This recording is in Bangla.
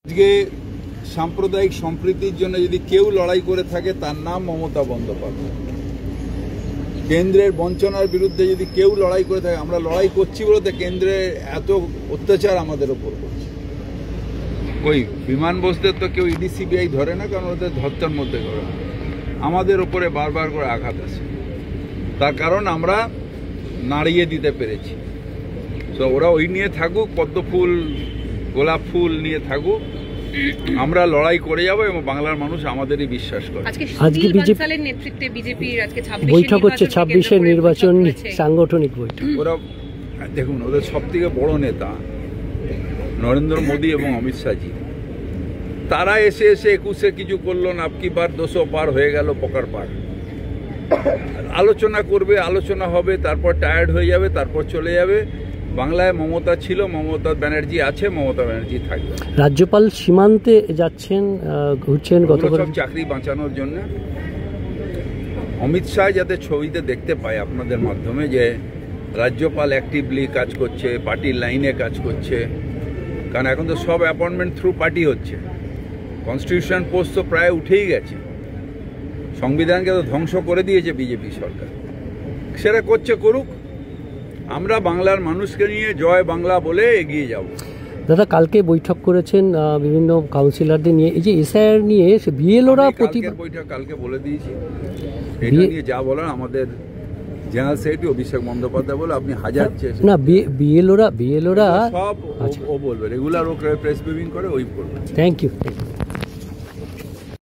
আজকে সাম্প্রদায়িক সম্প্রীতির জন্য যদি কেউ লড়াই করে থাকে তার নাম মমতা বন্দ্যোপাধ্যায়। কেন্দ্রের বঞ্চনার বিরুদ্ধে যদি কেউ লড়াই করে থাকে, আমরা লড়াই করছি বলতে কেন্দ্রের এত অত্যাচার আমাদের ওপর করছে। ওই বিমান বসতে তো কেউ ইডি সিবিআই ধরে না, কারণ ওদের ধর্তার মধ্যে করে আমাদের ওপরে বারবার করে আঘাত আসে। তার কারণ আমরা নাড়িয়ে দিতে পেরেছি। তো ওরা ওই নিয়ে থাকুক, পদ্ম ফুল গোলাপ ফুল নিয়ে থাকুক, আমরা লড়াই করে যাব এবং বাংলার মানুষ আমাদেরই বিশ্বাস করে। আজকে বিজেপির নেতৃত্বে বিজেপির আজকে বৈঠক হচ্ছে 26-এর নির্বাচন সাংগঠনিক বৈঠক। ওরা দেখুন, ওদের সবথেকে বড় নেতা নরেন্দ্র মোদী এবং অমিত শাহজি, তারা এসে 21-এ কিছু করলো না, আপকি বার 200 পার হয়ে গেল, পকার পার। আলোচনা করবে, আলোচনা হবে, তারপর টায়ার্ড হয়ে যাবে, তারপর চলে যাবে। বাংলায় মমতা ছিল, মমতা ব্যানার্জি আছে, মমতা ব্যানার্জি থাকবে। রাজ্যপাল সীমান্তে যাচ্ছেন, ঘুরছেন গতকাল সব চাকরি বাঁচানোর জন্য। অমিত শাহ যাতে ছবিতে দেখতে পায় আপনাদের মাধ্যমে যে রাজ্যপাল অ্যাক্টিভলি কাজ করছে, পার্টির লাইনে কাজ করছে। কারণ এখন তো সব অ্যাপয়েন্টমেন্ট থ্রু পার্টি হচ্ছে। কনস্টিটিউশন পোস্ট তো প্রায় উঠেই গেছে, সংবিধানকে তো ধ্বংস করে দিয়েছে বিজেপি সরকার। সেটা করছে, করুক। আমরা বাংলার মানুষকে নিয়ে জয় বাংলা বলে এগিয়ে যাব। দাদা, কালকে বৈঠক করেছেন বিভিন্ন কাউন্সিলরদের নিয়ে, এই যে এসআইআর নিয়ে বিএলওরা বৈঠক কালকে বলে দিয়েছি। এটা নিয়ে যা বলার আমাদের জেনারেল সেক্রেটারি অভিষেক বন্দ্যোপাধ্যায় বলে, আপনি হাজার চেষ্টা না বিএলওরা সব ও বলবে, রেগুলার ও প্রেস ব্রিফিং করে ওই বলবে। Thank you.